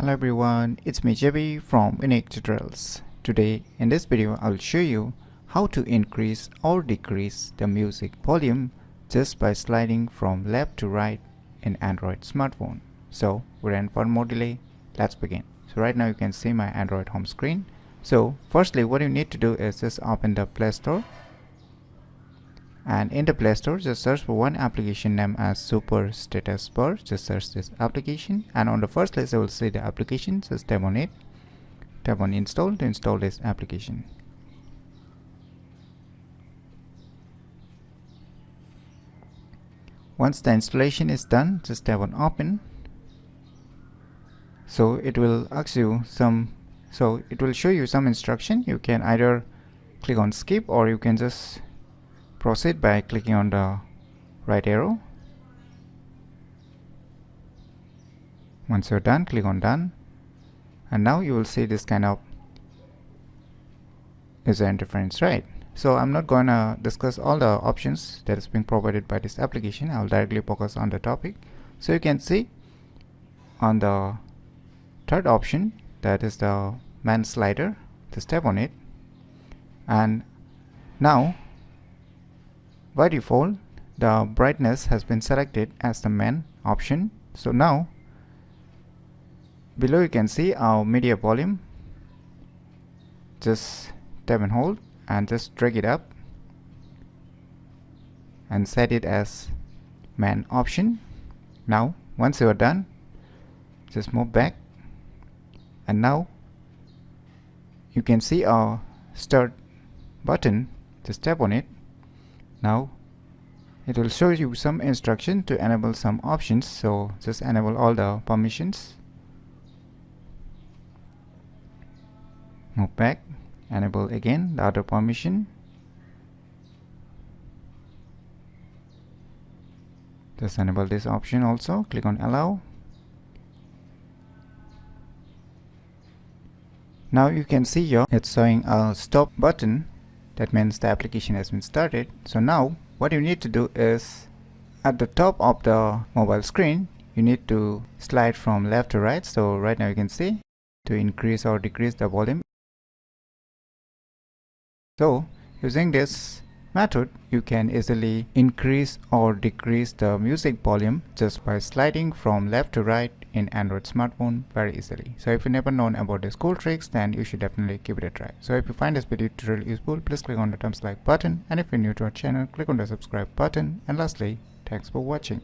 Hello everyone, it's me JB from UniqueTutorials. Today in this video I'll show you how to increase or decrease the music volume just by sliding from left to right in Android smartphone. So without further more delay, let's begin. So right now you can see my Android home screen. So firstly what you need to do is just open the Play Store, and in the Play Store just search for one application named as Super Status Bar. Just search this application, and on the first list you will see the application. Just tap on it, tap on install to install this application. Once the installation is done, just tap on open. So it will ask you it will show you some instruction. You can either click on skip or you can just proceed by clicking on the right arrow. Once you're done, click on done, and now you will see this kind of user interface, right? So I'm not gonna discuss all the options that is being provided by this application. I'll directly focus on the topic. So you can see on the third option, that is the man slider. Just tap on it, and now by default the brightness has been selected as the main option. So now below you can see our media volume. Just tap and hold and just drag it up and set it as main option. Now once you are done, just move back, and now you can see our start button. Just tap on it. Now it will show you some instruction to enable some options, so just enable all the permissions. Move back, enable again the other permission. Just enable this option also. Click on allow. Now you can see here it's showing a stop button. That means the application has been started. So now what you need to do is, at the top of the mobile screen, you need to slide from left to right. So right now you can see to increase or decrease the volume. So using this method you can easily increase or decrease the music volume just by sliding from left to right in Android smartphone very easily. So if you never known about these cool tricks, then you should definitely give it a try. So if you find this video tutorial useful, please click on the thumbs like button, and if you're new to our channel, click on the subscribe button, and lastly, thanks for watching.